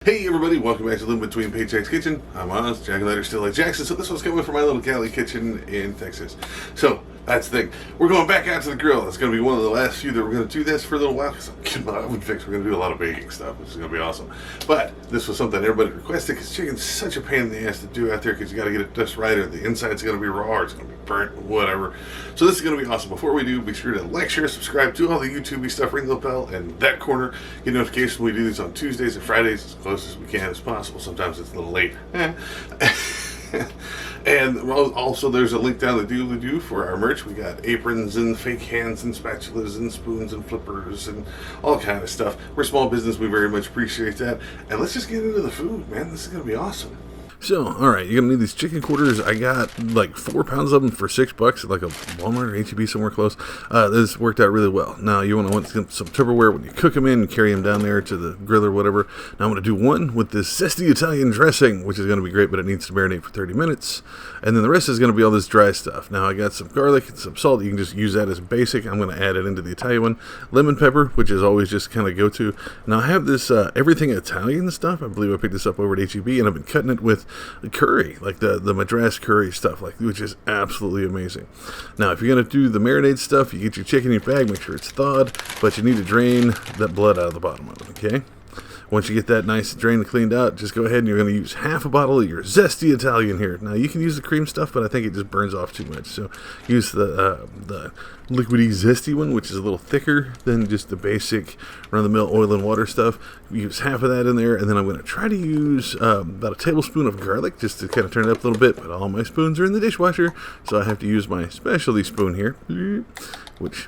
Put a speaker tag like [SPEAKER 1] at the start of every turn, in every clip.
[SPEAKER 1] Hey everybody, welcome back to Living Between Paychecks Kitchen. I'm Oz, Jack Leiter, still like Jackson, so this one's coming from my little Cali kitchen in Texas. So, that's the thing. We're going back out to the grill. It's going to be one of the last few that we're going to do this for a little while, because I'm getting my oven fixed. We're going to do a lot of baking stuff, which is going to be awesome. But, this was something everybody requested, because chicken's such a pain in the ass to do out there, because you got to get it just right, or the inside's going to be raw, or it's going to be burnt, whatever. So this is going to be awesome. Before we do, be sure to like, share, subscribe, do all the YouTube-y stuff, ring the bell, and that corner, get notifications when we do these on Tuesdays and Fridays, as close as we can as possible. Sometimes it's a little late. And also there's a link down the doobly-doo for our merch. We got aprons and fake hands and spatulas and spoons and flippers and all kind of stuff. We're a small business. We very much appreciate that. And let's just get into the food, man. This is going to be awesome. So, alright, you're going to need these chicken quarters. I got like 4 pounds of them for $6 at like a Walmart or H-E-B somewhere close. This worked out really well. Now, you want some Tupperware when you cook them in and carry them down there to the grill or whatever. Now, I'm going to do one with this zesty Italian dressing, which is going to be great, but it needs to marinate for 30 minutes. And then the rest is going to be all this dry stuff. Now, I got some garlic and some salt. You can just use that as basic. I'm going to add it into the Italian one. Lemon pepper, which is always just kind of go-to. Now, I have this everything Italian stuff. I believe I picked this up over at H-E-B, and I've been cutting it with curry, like the Madras curry stuff, like, which is absolutely amazing. Now, if you're going to do the marinade stuff, you get your chicken in your bag, make sure it's thawed, but you need to drain that blood out of the bottom of it, okay? Once you get that nice drained and cleaned out, just go ahead and you're going to use half a bottle of your zesty Italian here. Now, you can use the cream stuff, but I think it just burns off too much. So, use the liquidy zesty one, which is a little thicker than just the basic run-of-the-mill oil and water stuff. Use half of that in there, and then I'm going to try to use about a tablespoon of garlic just to kind of turn it up a little bit. But all my spoons are in the dishwasher, so I have to use my specialty spoon here, which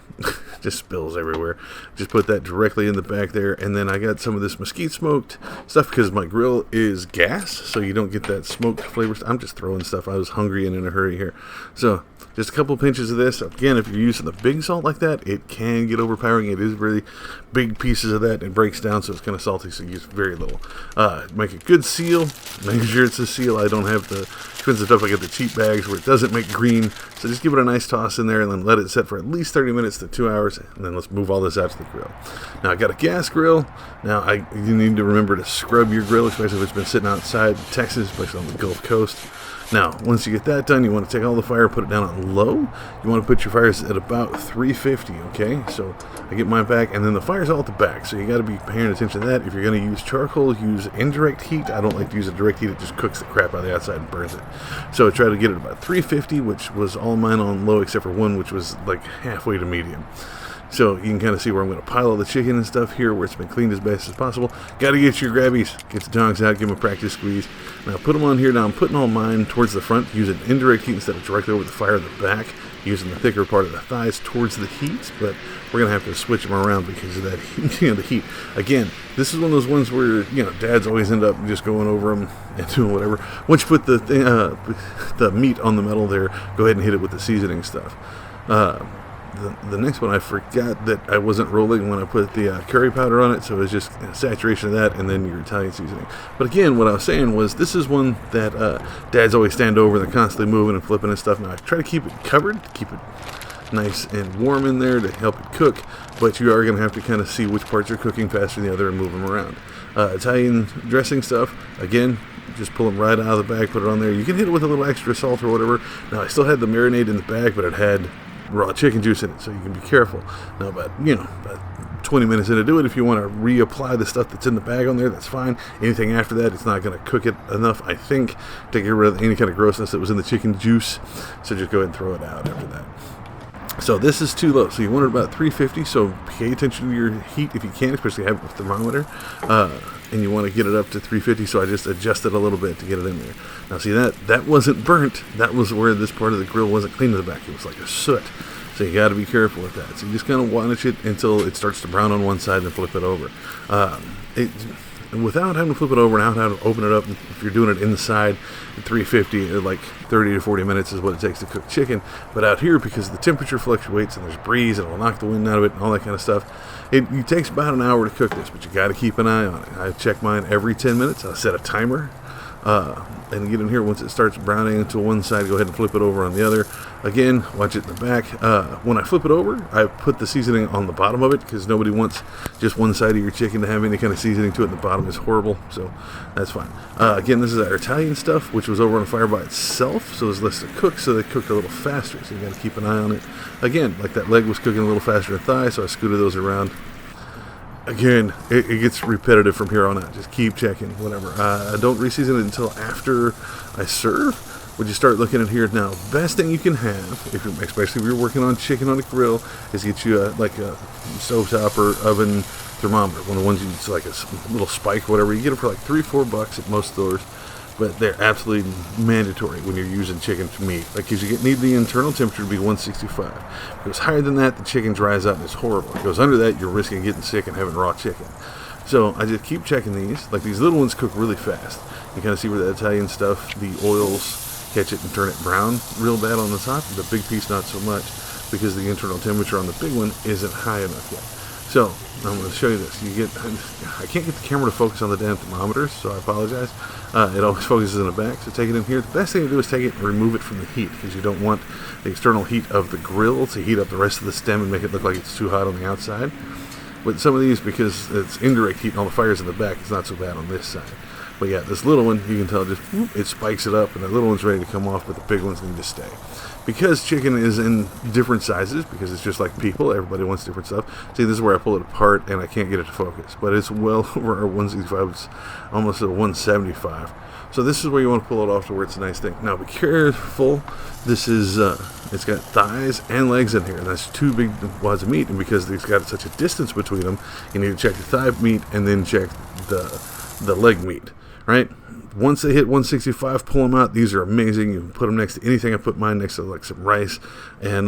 [SPEAKER 1] just spills everywhere. Just put that directly in the back there, and then I got some of this mesquite smoked stuff because my grill is gas, so you don't get that smoked flavor. I'm just throwing stuff. I was hungry and in a hurry here. So just a couple pinches of this. Again, if you're using the big salt like that, it can get overpowering. It is really big pieces of that. It breaks down, so it's kind of salty, so use very little. Make a good seal. Make sure it's a seal. I don't have the expensive stuff. I get the cheap bags where it doesn't make green. So just give it a nice toss in there and then let it set for at least 30 minutes to 2 hours. And then let's move all this out to the grill. Now, I got a gas grill. Now, you need to remember to scrub your grill, especially if it's been sitting outside Texas, especially on the Gulf Coast. Now, once you get that done, you want to take all the fire, put it down on low. You want to put your fires at about 350, okay? So I get mine back, and then the fire's all at the back, so you got to be paying attention to that. If you're going to use charcoal, use indirect heat. I don't like to use a direct heat. It just cooks the crap out of the outside and burns it. So I try to get it about 350, which was all mine on low, except for one, which was like halfway to medium. So you can kind of see where I'm going to pile all the chicken and stuff here, where it's been cleaned as best as possible. Got to get your grabbies, get the tongs out, give them a practice squeeze. Now put them on here. Now I'm putting all mine towards the front, using indirect heat instead of directly over the fire in the back, using the thicker part of the thighs towards the heat. But we're going to have to switch them around because of that the heat. Again, this is one of those ones where, dads always end up just going over them and doing whatever. Once you put the meat on the metal there, go ahead and hit it with the seasoning stuff. The next one, I forgot that I wasn't rolling when I put the curry powder on it, so it was just saturation of that and then your Italian seasoning. But again, what I was saying was this is one that dads always stand over and they're constantly moving and flipping and stuff. Now I try to keep it covered, keep it nice and warm in there to help it cook, but you are going to have to kind of see which parts are cooking faster than the other and move them around. Italian dressing stuff, again, just pull them right out of the bag, put it on there. You can hit it with a little extra salt or whatever. Now I still had the marinade in the bag, but it had raw chicken juice in it, so you can be careful. Now, about 20 minutes in to do it. If you want to reapply the stuff that's in the bag on there, that's fine. Anything after that, it's not going to cook it enough, I think, to get rid of any kind of grossness that was in the chicken juice. So just go ahead and throw it out after that. So this is too low. So you want it about 350. So pay attention to your heat if you can, especially have it with the thermometer. And you want to get it up to 350. So I just adjusted a little bit to get it in there. Now see that wasn't burnt. That was where this part of the grill wasn't clean in the back. It was like a soot. So you got to be careful with that. So you just kind of watch it until it starts to brown on one side and flip it over. Without having to flip it over and having to open it up, if you're doing it inside at 350, like 30 to 40 minutes is what it takes to cook chicken. But out here, because the temperature fluctuates and there's breeze and it'll knock the wind out of it and all that kind of stuff, it takes about an hour to cook this, but you got to keep an eye on it. I check mine every 10 minutes. I set a timer And get in here. Once it starts browning to one side, go ahead and flip it over on the other. Again, watch it in the back. When I flip it over, I put the seasoning on the bottom of it because nobody wants just one side of your chicken to have any kind of seasoning to it, and the bottom is horrible, so that's fine. Again, this is our Italian stuff, which was over on a fire by itself, so it's less to cook, so they cooked a little faster, so you got to keep an eye on it. Again, like that leg was cooking a little faster than thigh, so I scooted those around. Again, it gets repetitive from here on out. Just keep checking, whatever. I don't reseason it until after I serve. When you start looking at here now, best thing you can have, especially if you're working on chicken on a grill, is get you like a stovetop or oven thermometer. One of the ones it's like a little spike, whatever. You get them for like $3-4 at most stores. But they're absolutely mandatory when you're using chicken to meat. Like, because you need the internal temperature to be 165. If it goes higher than that, the chicken dries out and it's horrible. If it goes under that, you're risking getting sick and having raw chicken. So I just keep checking these. Like, these little ones cook really fast. You kind of see where the Italian stuff, the oils catch it and turn it brown real bad on the top. The big piece, not so much, because the internal temperature on the big one isn't high enough yet. So I'm going to show you this. I can't get the camera to focus on the damn thermometer, so I apologize. It always focuses in the back, so take it in here. The best thing to do is take it and remove it from the heat, because you don't want the external heat of the grill to heat up the rest of the stem and make it look like it's too hot on the outside. With some of these, because it's indirect heat and all the fire's in the back, it's not so bad on this side. But yeah, this little one, you can tell just it spikes it up, and the little one's ready to come off, but the big ones need to stay. Because chicken is in different sizes, because it's just like people, everybody wants different stuff. See, this is where I pull it apart, and I can't get it to focus. But it's well over our 165, it's almost a 175. So this is where you want to pull it off to where it's a nice thing. Now, be careful. This is, it's got thighs and legs in here, and that's two big wads of meat. And because it's got such a distance between them, you need to check the thigh meat and then check the leg meat, right? Once they hit 165, pull them out. These are amazing. You can put them next to anything. I put mine next to like some rice and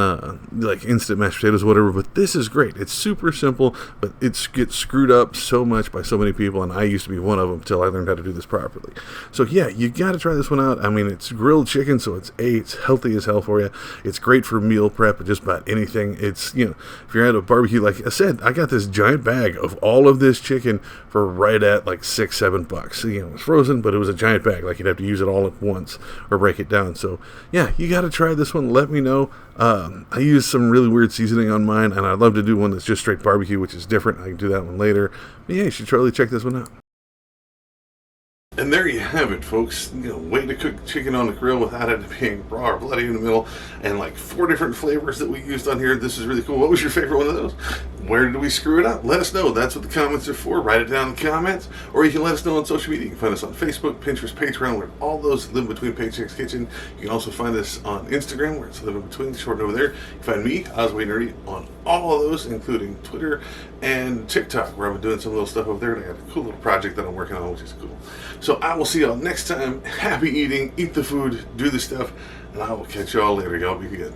[SPEAKER 1] like instant mashed potatoes, whatever. But this is great. It's super simple, but it gets screwed up so much by so many people, and I used to be one of them until I learned how to do this properly. So yeah, you got to try this one out. I mean, it's grilled chicken, so it's healthy as hell for you. It's great for meal prep and just about anything. It's, you know, if you're at a barbecue, like I said, I got this giant bag of all of this chicken for right at like $6-7. You know, it's frozen, but it was a giant bag. Like, you'd have to use it all at once or break it down. So yeah, you got to try this one. Let me know. I use some really weird seasoning on mine, and I'd love to do one that's just straight barbecue, which is different. I can do that one later. But yeah, you should totally check this one out. And there you have it, folks. You know, way to cook chicken on the grill without it being raw or bloody in the middle, and like 4 different flavors that we used on here. This is really cool. What was your favorite one of those? Where did we screw it up? Let us know. That's what the comments are for. Write it down in the comments, or you can let us know on social media. You can find us on Facebook, Pinterest, Patreon, where all those live between Paycheck's Kitchen. You can also find us on Instagram, where it's live in between, short over there. You can find me, Osway Nerdy, on all of those, including Twitter and TikTok, where I've been doing some little stuff over there. And I got a cool little project that I'm working on, which is cool. So I will see y'all next time. Happy eating, eat the food, do the stuff, and I will catch y'all later. Y'all be good.